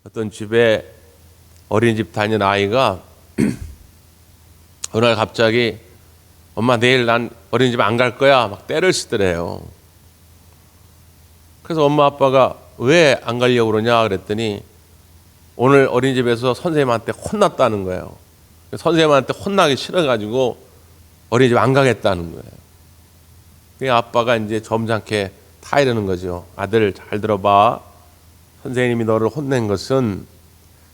어떤 집에 어린이집 다니는 아이가 어느 날 갑자기 엄마 내일 난 어린이집 안 갈 거야 막 떼를 쓰더래요. 그래서 엄마 아빠가 왜 안 가려고 그러냐 그랬더니 오늘 어린이집에서 선생님한테 혼났다는 거예요. 선생님한테 혼나기 싫어가지고 어린이집 안 가겠다는 거예요. 그 아빠가 이제 점잖게 타이르는 거죠. 아들 잘 들어봐. 선생님이 너를 혼낸 것은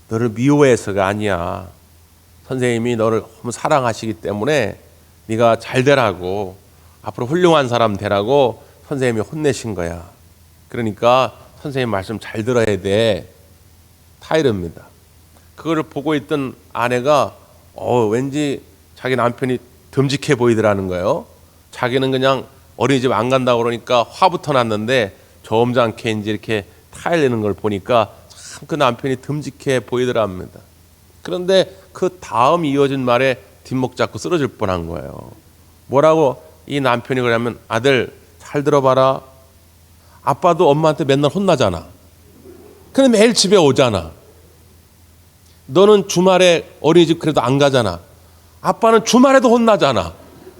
너를 미워해서가 아니야. 선생님이 너를 너무 사랑하시기 때문에 네가 잘 되라고, 앞으로 훌륭한 사람 되라고 선생님이 혼내신 거야. 그러니까 선생님 말씀 잘 들어야 돼. 타이릅니다. 그거를 보고 있던 아내가 왠지 자기 남편이 듬직해 보이더라는 거예요. 자기는 그냥 어린이집 안 간다고 그러니까 화부터 났는데 점잖게 이제 이렇게 타일내는 걸 보니까 참 그 남편이 듬직해 보이더랍니다. 그런데 그 다음 이어진 말에 뒷목 잡고 쓰러질 뻔한 거예요. 뭐라고 이 남편이 그러냐면 아들 잘 들어봐라. 아빠도 엄마한테 맨날 혼나잖아. 근데 매일 집에 오잖아. 너는 주말에 어린이집 그래도 안 가잖아. 아빠는 주말에도 혼나잖아.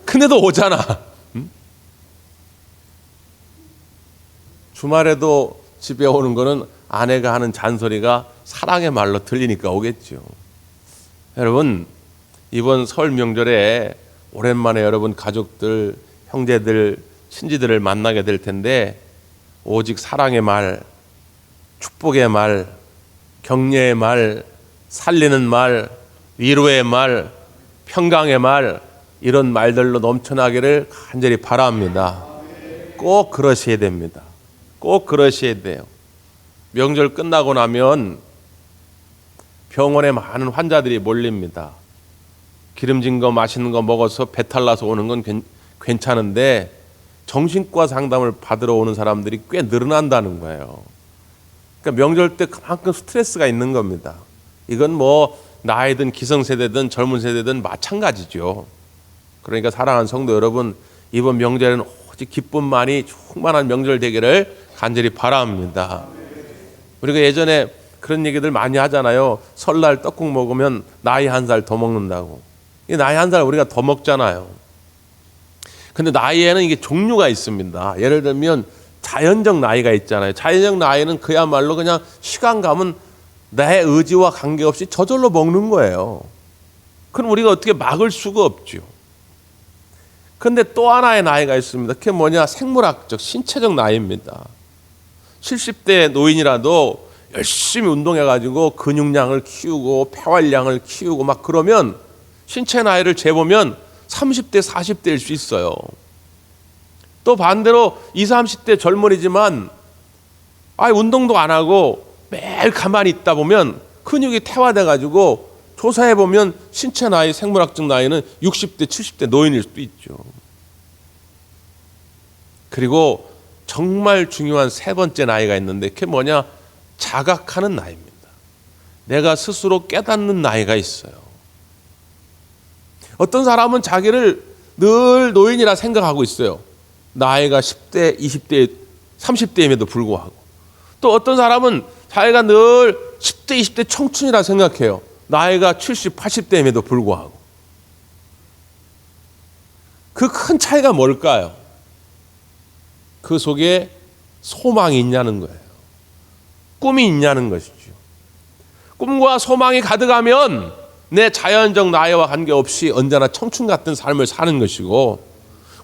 근데도 오잖아. 응? 주말에도 집에 오는 거는 아내가 하는 잔소리가 사랑의 말로 들리니까 오겠죠. 여러분, 이번 설 명절에 오랜만에 여러분 가족들, 형제들, 친지들을 만나게 될 텐데 오직 사랑의 말, 축복의 말, 격려의 말, 살리는 말, 위로의 말, 평강의 말, 이런 말들로 넘쳐나기를 간절히 바랍니다. 꼭 그러셔야 됩니다. 꼭 그러셔야 돼요. 명절 끝나고 나면 병원에 많은 환자들이 몰립니다. 기름진 거 맛있는 거 먹어서 배탈 나서 오는 건 괜찮은데 정신과 상담을 받으러 오는 사람들이 꽤 늘어난다는 거예요. 그러니까 명절 때 그만큼 스트레스가 있는 겁니다. 이건 뭐 나이든 기성세대든 젊은 세대든 마찬가지죠. 그러니까 사랑하는 성도 여러분, 이번 명절에는 오직 기쁨만이 충만한 명절 되기를 간절히 바랍니다. 우리가 예전에 그런 얘기들 많이 하잖아요. 설날 떡국 먹으면 나이 한 살 더 먹는다고. 이 나이 한 살 우리가 더 먹잖아요. 근데 나이에는 이게 종류가 있습니다. 예를 들면 자연적 나이가 있잖아요. 자연적 나이는 그야말로 그냥 시간 가면 내 의지와 관계없이 저절로 먹는 거예요. 그럼 우리가 어떻게 막을 수가 없죠. 그런데 또 하나의 나이가 있습니다. 그게 뭐냐? 생물학적, 신체적 나이입니다. 70대 노인이라도 열심히 운동해가지고 근육량을 키우고 폐활량을 키우고 막 그러면 신체 나이를 재보면 30대, 40대일 수 있어요. 또 반대로 20, 30대 젊은이지만 운동도 안 하고 매일 가만히 있다 보면 근육이 퇴화돼가지고 조사해보면 신체 나이, 생물학적 나이는 60대, 70대 노인일 수도 있죠. 그리고 정말 중요한 세 번째 나이가 있는데 그게 뭐냐? 자각하는 나이입니다. 내가 스스로 깨닫는 나이가 있어요. 어떤 사람은 자기를 늘 노인이라 생각하고 있어요. 나이가 10대, 20대, 30대임에도 불구하고. 또 어떤 사람은 자기가 늘 10대, 20대 청춘이라 생각해요. 나이가 70, 80대임에도 불구하고. 그 큰 차이가 뭘까요? 그 속에 소망이 있냐는 거예요. 꿈이 있냐는 것이죠. 꿈과 소망이 가득하면 내 자연적 나이와 관계없이 언제나 청춘 같은 삶을 사는 것이고,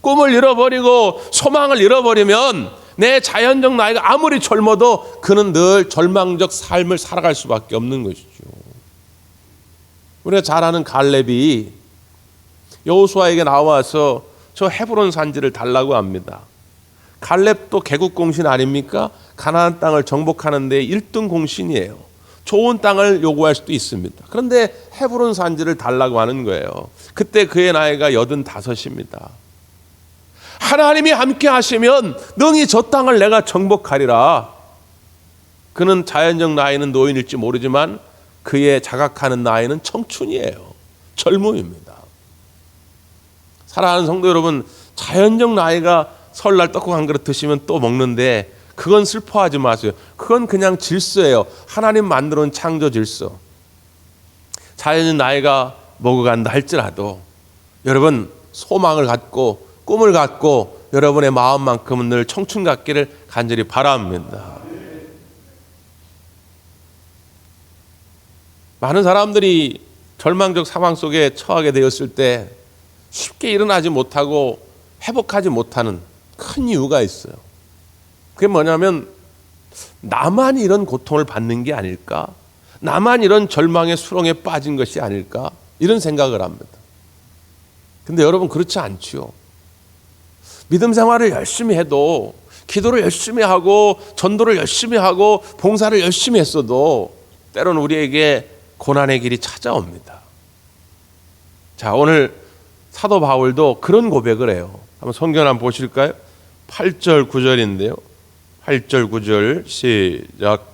꿈을 잃어버리고 소망을 잃어버리면 내 자연적 나이가 아무리 젊어도 그는 늘 절망적 삶을 살아갈 수밖에 없는 것이죠. 우리가 잘 아는 갈렙이 여호수아에게 나와서 저 헤브론 산지를 달라고 합니다. 갈렙도 개국 공신 아닙니까? 가나안 땅을 정복하는 데 1등 공신이에요. 좋은 땅을 요구할 수도 있습니다. 그런데 헤브론 산지를 달라고 하는 거예요. 그때 그의 나이가 85입니다. 하나님이 함께 하시면 능히 저 땅을 내가 정복하리라. 그는 자연적 나이는 노인일지 모르지만 그의 자각하는 나이는 청춘이에요. 젊음입니다. 사랑하는 성도 여러분, 자연적 나이가 설날 떡국 한 그릇 드시면 또 먹는데 그건 슬퍼하지 마세요. 그건 그냥 질서예요. 하나님 만들어 놓은 창조 질서. 자연인 나이가 먹어간다 할지라도 여러분 소망을 갖고 꿈을 갖고 여러분의 마음만큼은 늘 청춘 같기를 간절히 바랍니다. 많은 사람들이 절망적 상황 속에 처하게 되었을 때 쉽게 일어나지 못하고 회복하지 못하는 큰 이유가 있어요. 그게 뭐냐면 나만 이런 고통을 받는 게 아닐까? 나만 이런 절망의 수렁에 빠진 것이 아닐까? 이런 생각을 합니다. 근데 여러분 그렇지 않지요. 믿음 생활을 열심히 해도 기도를 열심히 하고 전도를 열심히 하고 봉사를 열심히 했어도 때로는 우리에게 고난의 길이 찾아옵니다. 자, 오늘 사도 바울도 그런 고백을 해요. 한번 성경 한번 보실까요? 8절 9절인데요. 8절 9절 시작.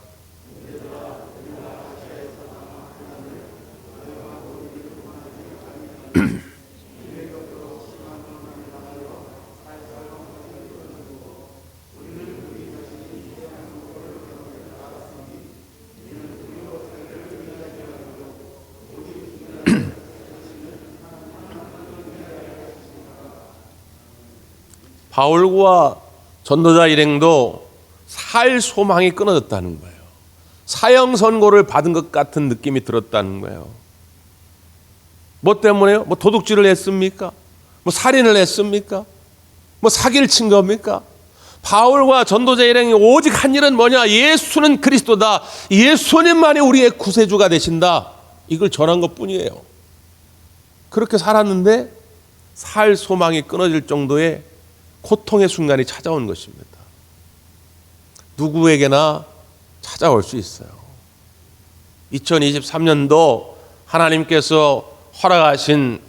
바울과 전도자 일행도 살 소망이 끊어졌다는 거예요. 사형 선고를 받은 것 같은 느낌이 들었다는 거예요. 뭐 때문에요? 뭐 도둑질을 했습니까? 뭐 살인을 했습니까? 뭐 사기를 친 겁니까? 바울과 전도자 일행이 오직 한 일은 뭐냐? 예수는 그리스도다. 예수님만이 우리의 구세주가 되신다. 이걸 전한 것뿐이에요. 그렇게 살았는데 살 소망이 끊어질 정도의 고통의 순간이 찾아온 것입니다. 누구에게나 찾아올 수 있어요. 2023년도 하나님께서 허락하신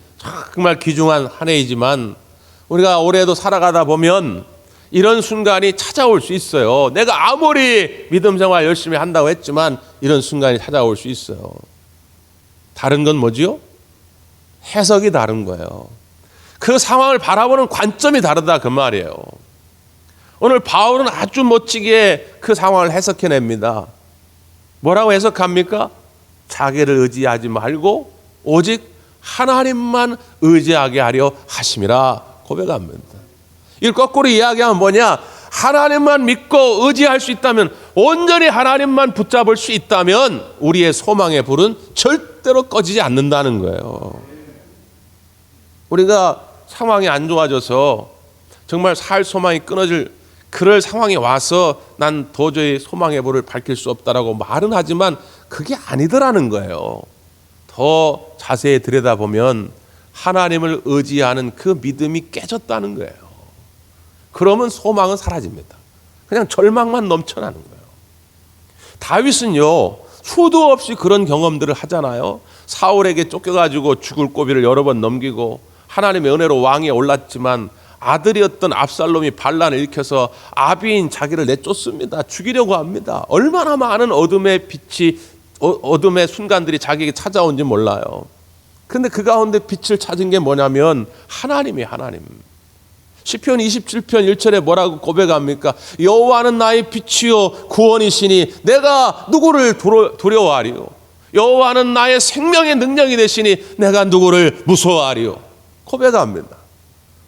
정말 귀중한 한 해이지만 우리가 올해도 살아가다 보면 이런 순간이 찾아올 수 있어요. 내가 아무리 믿음 생활 열심히 한다고 했지만 이런 순간이 찾아올 수 있어요. 다른 건 뭐지요? 해석이 다른 거예요. 그 상황을 바라보는 관점이 다르다 그 말이에요. 오늘 바울은 아주 멋지게 그 상황을 해석해냅니다. 뭐라고 해석합니까? 자기를 의지하지 말고 오직 하나님만 의지하게 하려 하심이라 고백합니다. 이걸 거꾸로 이야기하면 뭐냐? 하나님만 믿고 의지할 수 있다면, 온전히 하나님만 붙잡을 수 있다면 우리의 소망의 불은 절대로 꺼지지 않는다는 거예요. 우리가 상황이 안 좋아져서 정말 살 소망이 끊어질 그럴 상황이 와서 난 도저히 소망의 불을 밝힐 수 없다라고 말은 하지만 그게 아니더라는 거예요. 더 자세히 들여다보면 하나님을 의지하는 그 믿음이 깨졌다는 거예요. 그러면 소망은 사라집니다. 그냥 절망만 넘쳐나는 거예요. 다윗은요, 수도 없이 그런 경험들을 하잖아요. 사울에게 쫓겨가지고 죽을 고비를 여러 번 넘기고 하나님의 은혜로 왕위에 올랐지만 아들이었던 압살롬이 반란을 일으켜서 아비인 자기를 내쫓습니다. 죽이려고 합니다. 얼마나 많은 어둠의 빛이, 어둠의 순간들이 자기에게 찾아온지 몰라요. 그런데 그 가운데 빛을 찾은 게 뭐냐면 하나님이에요. 하나님. 시편 27편 1절에 뭐라고 고백합니까? 여호와는 나의 빛이요 구원이시니 내가 누구를 두려워하리요? 여호와는 나의 생명의 능력이 되시니 내가 누구를 무서워하리요? 고백합니다.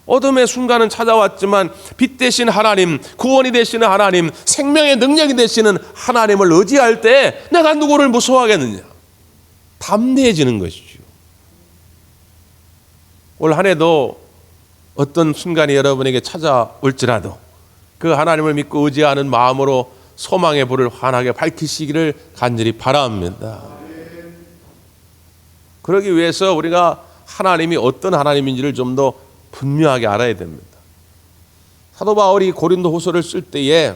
어둠의 순간은 찾아왔지만 빛 되신 하나님, 구원이 되시는 하나님, 생명의 능력이 되시는 하나님을 의지할 때 내가 누구를 무서워하겠느냐? 담대해지는 것이죠. 올 한 해도 어떤 순간이 여러분에게 찾아올지라도 그 하나님을 믿고 의지하는 마음으로 소망의 불을 환하게 밝히시기를 간절히 바랍니다. 그러기 위해서 우리가 하나님이 어떤 하나님인지를 좀 더 분명하게 알아야 됩니다. 사도 바울이 고린도 후서를 쓸 때에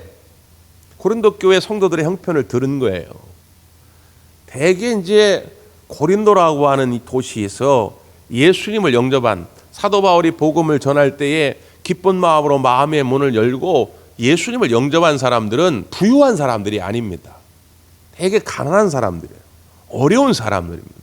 고린도 교회 성도들의 형편을 들은 거예요. 대개 이제 고린도라고 하는 이 도시에서 예수님을 영접한 사도 바울이 복음을 전할 때에 기쁜 마음으로 마음의 문을 열고 예수님을 영접한 사람들은 부유한 사람들이 아닙니다. 되게 가난한 사람들이에요. 어려운 사람들입니다.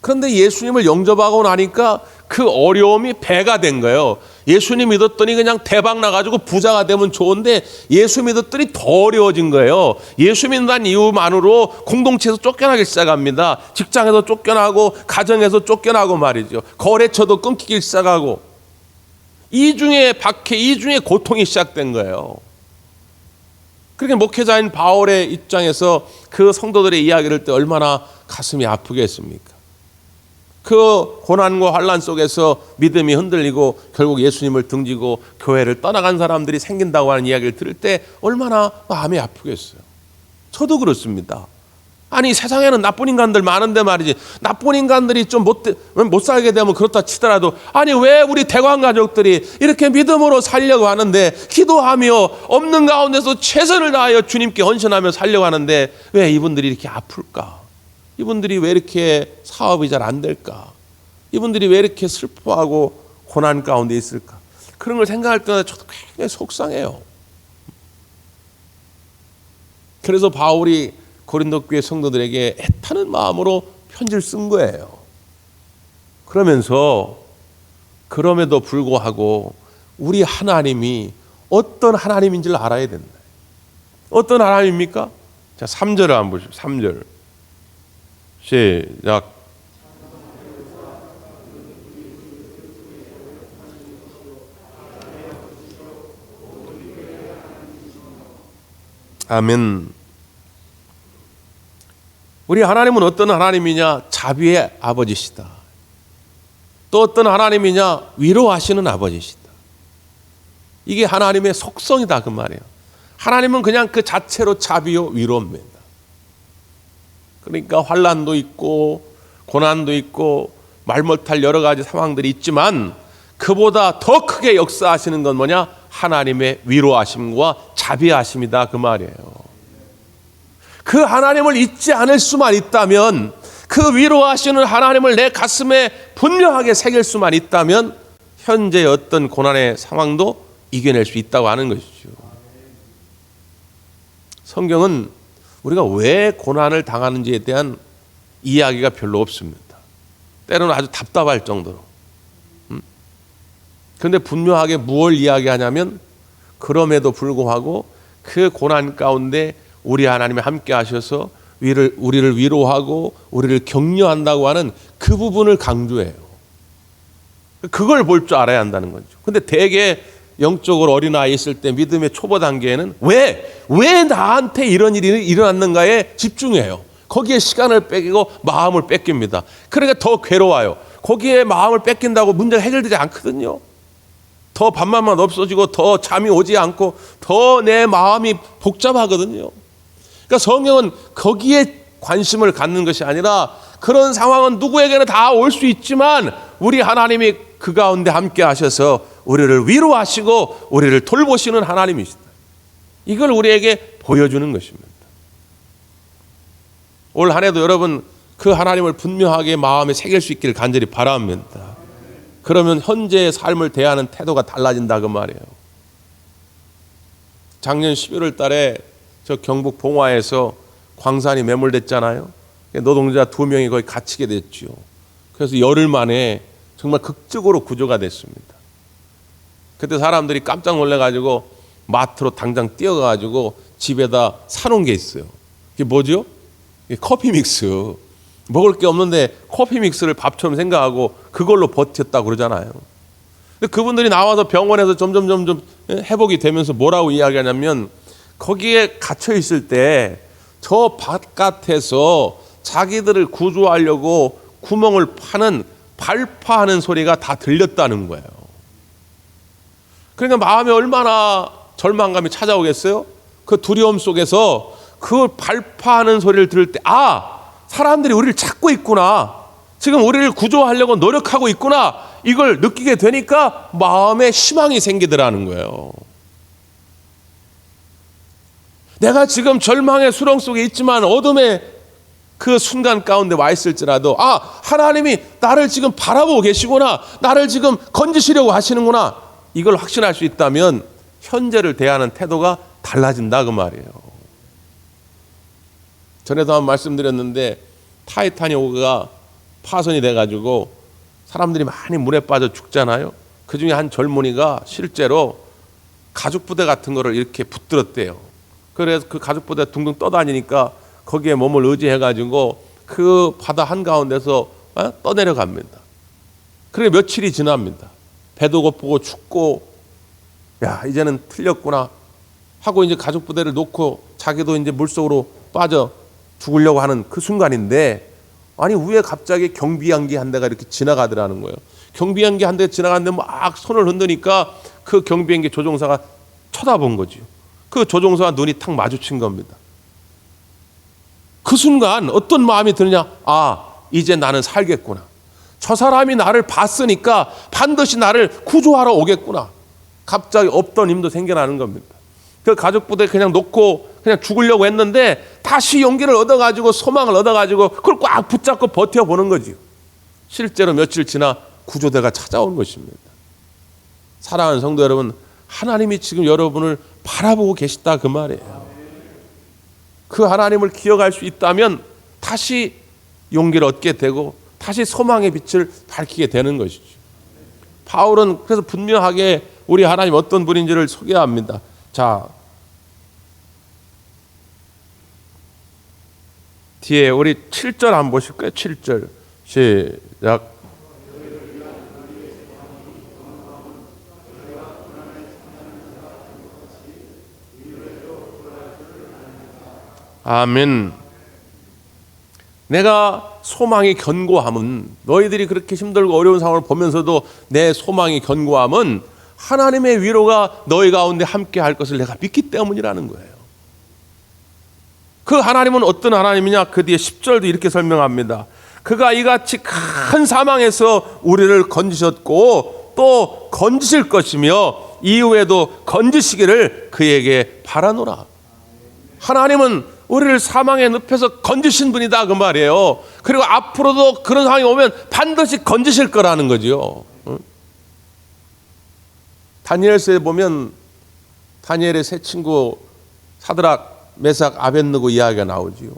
그런데 예수님을 영접하고 나니까 그 어려움이 배가 된 거예요. 예수님 믿었더니 그냥 대박 나가지고 부자가 되면 좋은데 예수 믿었더니 더 어려워진 거예요. 예수 믿는 이유만으로 공동체에서 쫓겨나기 시작합니다. 직장에서 쫓겨나고 가정에서 쫓겨나고 말이죠. 거래처도 끊기기 시작하고 이중의 박해, 이중의 고통이 시작된 거예요. 그렇게 목회자인 바울의 입장에서 그 성도들의 이야기를 할 때 얼마나 가슴이 아프겠습니까? 그 고난과 환난 속에서 믿음이 흔들리고 결국 예수님을 등지고 교회를 떠나간 사람들이 생긴다고 하는 이야기를 들을 때 얼마나 마음이 아프겠어요. 저도 그렇습니다. 아니 세상에는 나쁜 인간들 많은데 말이지, 나쁜 인간들이 좀 못 살게 되면 그렇다 치더라도 아니 왜 우리 대관 가족들이 이렇게 믿음으로 살려고 하는데, 기도하며 없는 가운데서 최선을 다하여 주님께 헌신하며 살려고 하는데 왜 이분들이 이렇게 아플까? 이분들이 왜 이렇게 사업이 잘 안 될까? 이분들이 왜 이렇게 슬퍼하고 고난 가운데 있을까? 그런 걸 생각할 때마다 저도 굉장히 속상해요. 그래서 바울이 고린도 교회 성도들에게 애타는 마음으로 편지를 쓴 거예요. 그러면서 그럼에도 불구하고 우리 하나님이 어떤 하나님인지를 알아야 된다. 어떤 하나님입니까? 자, 3절을 한번 보시죠. 3절. 시작. 아멘. 우리 하나님은 어떤 하나님이냐? 자비의 아버지시다. 또 어떤 하나님이냐? 위로하시는 아버지시다. 이게 하나님의 속성이다 그 말이에요. 하나님은 그냥 그 자체로 자비요 위로입니다. 그러니까 환난도 있고 고난도 있고 말 못할 여러 가지 상황들이 있지만 그보다 더 크게 역사하시는 건 뭐냐? 하나님의 위로하심과 자비하심이다 그 말이에요. 그 하나님을 잊지 않을 수만 있다면, 그 위로하시는 하나님을 내 가슴에 분명하게 새길 수만 있다면 현재의 어떤 고난의 상황도 이겨낼 수 있다고 하는 것이죠. 성경은 우리가 왜 고난을 당하는지에 대한 이야기가 별로 없습니다. 때로는 아주 답답할 정도로. 그런데 분명하게 무엇을 이야기하냐면, 그럼에도 불구하고 그 고난 가운데 우리 하나님이 함께 하셔서 우리를 위로하고 우리를 격려한다고 하는 그 부분을 강조해요. 그걸 볼 줄 알아야 한다는 거죠. 근데 대개 영적으로 어린아이 있을 때 믿음의 초보 단계에는 왜 나한테 이런 일이 일어났는가에 집중해요. 거기에 시간을 뺏기고 마음을 뺏깁니다. 그러니까 더 괴로워요. 거기에 마음을 뺏긴다고 문제가 해결되지 않거든요. 더 밥맛만 없어지고 더 잠이 오지 않고 더 내 마음이 복잡하거든요. 그러니까 성경은 거기에 관심을 갖는 것이 아니라, 그런 상황은 누구에게나 다 올 수 있지만 우리 하나님이 그 가운데 함께 하셔서 우리를 위로하시고 우리를 돌보시는 하나님이시다. 이걸 우리에게 보여주는 것입니다. 올 한 해도 여러분 그 하나님을 분명하게 마음에 새길 수 있기를 간절히 바랍니다. 그러면 현재의 삶을 대하는 태도가 달라진다 그 말이에요. 작년 11월 달에 저 경북 봉화에서 광산이 매몰됐잖아요. 노동자 2명이 거의 갇히게 됐죠. 그래서 열흘 만에 정말 극적으로 구조가 됐습니다. 그때 사람들이 깜짝 놀래가지고 마트로 당장 뛰어가가지고 집에다 사놓은 게 있어요. 그게 뭐죠? 커피 믹스. 먹을 게 없는데 커피 믹스를 밥처럼 생각하고 그걸로 버텼다고 그러잖아요. 근데 그분들이 나와서 병원에서 점점 회복이 되면서 뭐라고 이야기하냐면, 거기에 갇혀 있을 때 저 바깥에서 자기들을 구조하려고 구멍을 파는 발파하는 소리가 다 들렸다는 거예요. 그러니까 마음에 얼마나 절망감이 찾아오겠어요? 그 두려움 속에서 그 발파하는 소리를 들을 때, 사람들이 우리를 찾고 있구나, 지금 우리를 구조하려고 노력하고 있구나, 이걸 느끼게 되니까 마음에 희망이 생기더라는 거예요. 내가 지금 절망의 수렁 속에 있지만 어둠의 그 순간 가운데 와 있을지라도 하나님이 나를 지금 바라보고 계시구나, 나를 지금 건지시려고 하시는구나, 이걸 확신할 수 있다면 현재를 대하는 태도가 달라진다 그 말이에요. 전에도 한번 말씀드렸는데 타이타닉호가 파손이 돼가지고 사람들이 많이 물에 빠져 죽잖아요. 그 중에 한 젊은이가 실제로 가죽 부대 같은 거를 이렇게 붙들었대요. 그래서 그 가죽 부대 둥둥 떠다니니까 거기에 몸을 의지해가지고 그 바다 한가운데서 떠내려갑니다. 그래 며칠이 지납니다. 배도 고프고 춥고, 야 이제는 틀렸구나 하고 이제 가죽 부대를 놓고 자기도 이제 물속으로 빠져 죽으려고 하는 그 순간인데, 아니 위에 갑자기 경비항기 한 대가 이렇게 지나가더라는 거예요. 경비항기 한 대가 지나가는데 막 손을 흔드니까 그 경비항기 조종사가 쳐다본 거죠. 그 조종사와 눈이 탁 마주친 겁니다. 그 순간 어떤 마음이 드느냐? 아, 이제 나는 살겠구나. 저 사람이 나를 봤으니까 반드시 나를 구조하러 오겠구나. 갑자기 없던 힘도 생겨나는 겁니다. 그 가족부대 그냥 놓고 그냥 죽으려고 했는데 다시 용기를 얻어가지고 소망을 얻어가지고 그걸 꽉 붙잡고 버텨보는 거지요. 실제로 며칠 지나 구조대가 찾아온 것입니다. 사랑하는 성도 여러분, 하나님이 지금 여러분을 바라보고 계시다 그 말이에요. 그 하나님을 기억할 수 있다면 다시 용기를 얻게 되고 다시 소망의 빛을 밝히게 되는 것이죠. 바울은 그래서 분명하게 우리 하나님 어떤 분인지를 소개합니다. 자, 뒤에 우리 7절 한번 보실까요? 7절 시작. 아멘. 내가 소망이 견고함은, 너희들이 그렇게 힘들고 어려운 상황을 보면서도 내 소망이 견고함은 하나님의 위로가 너희 가운데 함께 할 것을 내가 믿기 때문이라는 거예요. 그 하나님은 어떤 하나님이냐? 그 뒤에 10절도 이렇게 설명합니다. 그가 이같이 큰 사망에서 우리를 건지셨고 또 건지실 것이며 이후에도 건지시기를 그에게 바라노라. 하나님은 우리를 사망의 늪에서 건지신 분이다 그 말이에요. 그리고 앞으로도 그런 상황이 오면 반드시 건지실 거라는 거죠. 다니엘서에 보면 다니엘의 세 친구 사드락, 메삭, 아벳느고 이야기가 나오지요.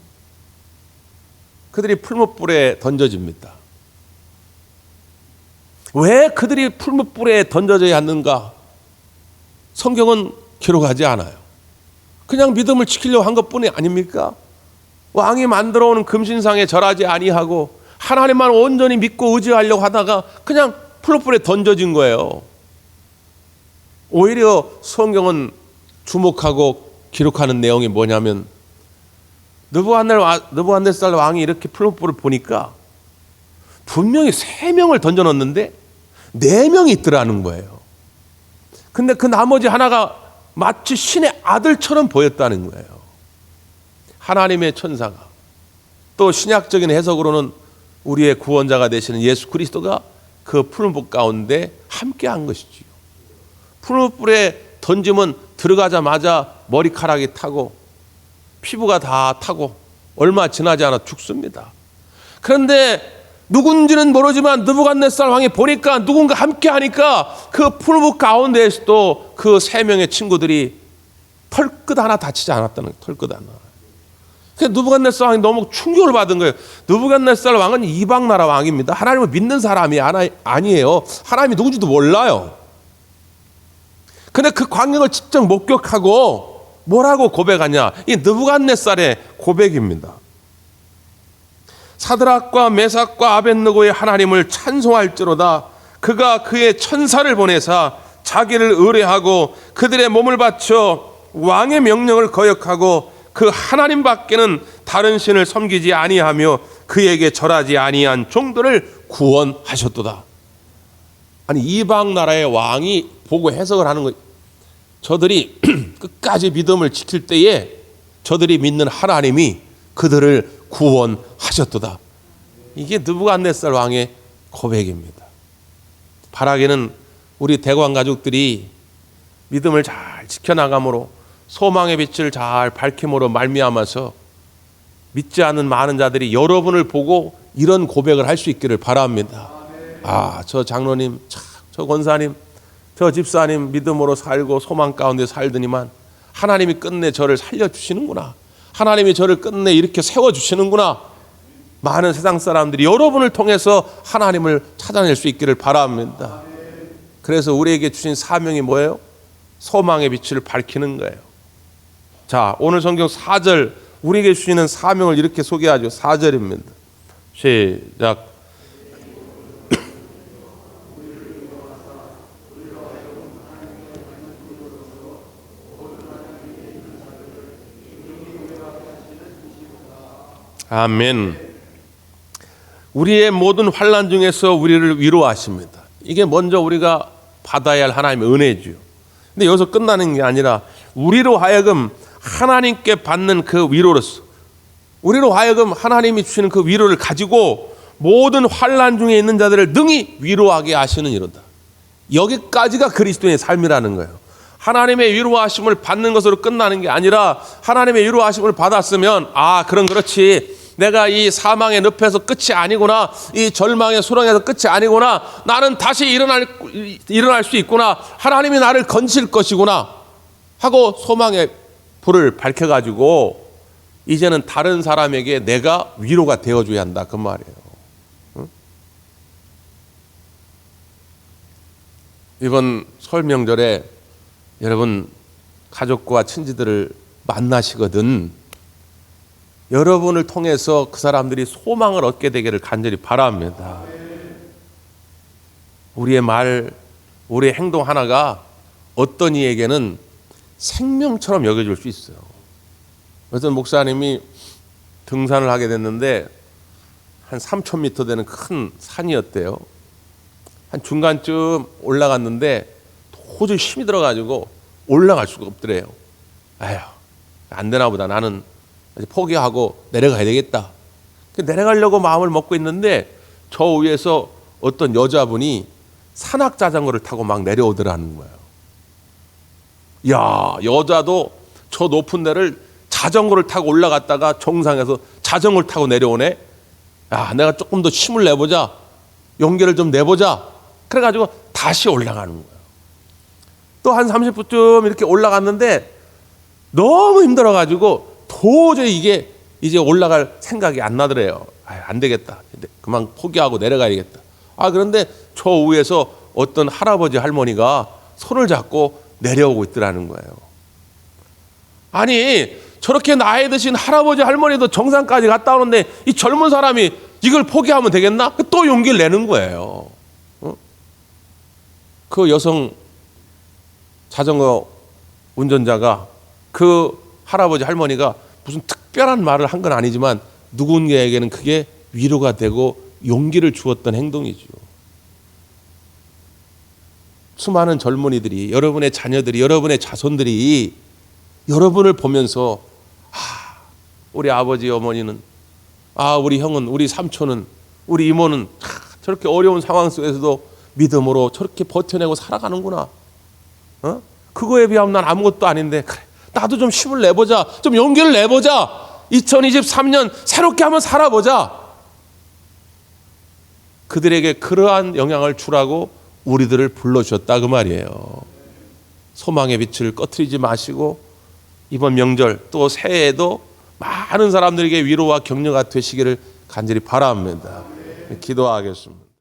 그들이 풀무불에 던져집니다. 왜 그들이 풀무불에 던져져야 하는가? 성경은 기록하지 않아요. 그냥 믿음을 지키려고 한 것뿐이 아닙니까? 왕이 만들어 오는 금신상에 절하지 아니하고 하나님만 온전히 믿고 의지하려고 하다가 그냥 풀무불에 던져진 거예요. 오히려 성경은 주목하고 기록하는 내용이 뭐냐면 느부갓네살 왕이 이렇게 풀무불을 보니까 분명히 3명을 던져놓는데 4명이 있더라는 거예요. 근데 그 나머지 하나가 마치 신의 아들처럼 보였다는 거예요. 하나님의 천사가, 또 신약적인 해석으로는 우리의 구원자가 되시는 예수 그리스도가 그 풀무불 가운데 함께한 것이지요. 풀무불에 던지면 들어가자마자 머리카락이 타고 피부가 다 타고 얼마 지나지 않아 죽습니다. 그런데 누군지는 모르지만 느부갓네살 왕이 보니까 누군가 함께 하니까 그 풀무불 가운데에서도 그 3명의 친구들이 털끝 하나 다치지 않았다는 거예요. 털끝 하나. 그래서 느부갓네살 왕이 너무 충격을 받은 거예요. 느부갓네살 왕은 이방 나라 왕입니다. 하나님을 믿는 사람이 아니에요. 하나님이 누군지도 몰라요. 근데 그 광경을 직접 목격하고 뭐라고 고백하냐? 이 느부갓네살의 고백입니다. 사드락과 메삭과 아벳느고의 하나님을 찬송할지로다. 그가 그의 천사를 보내사 자기를 의뢰하고 그들의 몸을 바쳐 왕의 명령을 거역하고 그 하나님 밖에는 다른 신을 섬기지 아니하며 그에게 절하지 아니한 종들을 구원하셨도다. 아니 이방 나라의 왕이 보고 해석을 하는 거예요. 저들이 끝까지 믿음을 지킬 때에 저들이 믿는 하나님이 그들을 구원하셨도다. 이게 느부갓네살 왕의 고백입니다. 바라기는 우리 대관 가족들이 믿음을 잘 지켜나감으로 소망의 빛을 잘 밝힘으로 말미암아서 믿지 않는 많은 자들이 여러분을 보고 이런 고백을 할 수 있기를 바랍니다. 아, 저 장로님, 저 권사님, 저 집사님 믿음으로 살고 소망 가운데 살더니만 하나님이 끝내 저를 살려주시는구나. 하나님이 저를 끝내 이렇게 세워주시는구나. 많은 세상 사람들이 여러분을 통해서 하나님을 찾아낼 수 있기를 바랍니다. 그래서 우리에게 주신 사명이 뭐예요? 소망의 빛을 밝히는 거예요. 자, 오늘 성경 4절 우리에게 주시는 사명을 이렇게 소개하죠. 4절입니다. 시작. 아멘. 우리의 모든 환난 중에서 우리를 위로하십니다. 이게 먼저 우리가 받아야 할 하나님의 은혜죠. 근데 여기서 끝나는 게 아니라 우리로 하여금 하나님께 받는 그 위로로서 우리로 하여금 하나님이 주시는 그 위로를 가지고 모든 환난 중에 있는 자들을 능히 위로하게 하시는 이로다. 여기까지가 그리스도인의 삶이라는 거예요. 하나님의 위로하심을 받는 것으로 끝나는 게 아니라 하나님의 위로하심을 받았으면 그럼 그렇지. 내가 이 사망의 늪에서 끝이 아니구나. 이 절망의 수렁에서 끝이 아니구나. 나는 다시 일어날 수 있구나. 하나님이 나를 건질 것이구나 하고 소망의 불을 밝혀가지고 이제는 다른 사람에게 내가 위로가 되어줘야 한다 그 말이에요. 응? 이번 설 명절에 여러분 가족과 친지들을 만나시거든 여러분을 통해서 그 사람들이 소망을 얻게 되기를 간절히 바랍니다. 우리의 말, 우리의 행동 하나가 어떤 이에게는 생명처럼 여겨질 수 있어요. 어떤 목사님이 등산을 하게 됐는데 한 3,000m 되는 큰 산이었대요. 한 중간쯤 올라갔는데 도저히 힘이 들어가지고 올라갈 수가 없더래요. 안 되나 보다. 나는 포기하고 내려가야 되겠다. 내려가려고 마음을 먹고 있는데 저 위에서 어떤 여자분이 산악 자전거를 타고 막 내려오더라는 거예요. 야, 여자도 저 높은 데를 자전거를 타고 올라갔다가 정상에서 자전거를 타고 내려오네. 야, 내가 조금 더 힘을 내보자. 용기를 좀 내보자. 그래가지고 다시 올라가는 거예요. 또 한 30분쯤 이렇게 올라갔는데 너무 힘들어가지고 도저히 이게 이제 올라갈 생각이 안 나더래요. 안 되겠다. 그만 포기하고 내려가야겠다. 그런데 저 위에서 어떤 할아버지 할머니가 손을 잡고 내려오고 있더라는 거예요. 아니 저렇게 나이 드신 할아버지 할머니도 정상까지 갔다 오는데 이 젊은 사람이 이걸 포기하면 되겠나? 또 용기를 내는 거예요. 그 여성 자전거 운전자가 그 할아버지 할머니가 무슨 특별한 말을 한 건 아니지만 누군가에게는 그게 위로가 되고 용기를 주었던 행동이죠. 수많은 젊은이들이 여러분의 자녀들이 여러분의 자손들이 여러분을 보면서 우리 아버지 어머니는 우리 형은 우리 삼촌은 우리 이모는 저렇게 어려운 상황 속에서도 믿음으로 저렇게 버텨내고 살아가는구나. 그거에 비하면 난 아무것도 아닌데 그래 나도 좀 힘을 내보자. 좀 용기를 내보자. 2023년 새롭게 한번 살아보자. 그들에게 그러한 영향을 주라고 우리들을 불러주셨다 그 말이에요. 소망의 빛을 꺼트리지 마시고 이번 명절 또 새해에도 많은 사람들에게 위로와 격려가 되시기를 간절히 바랍니다. 기도하겠습니다.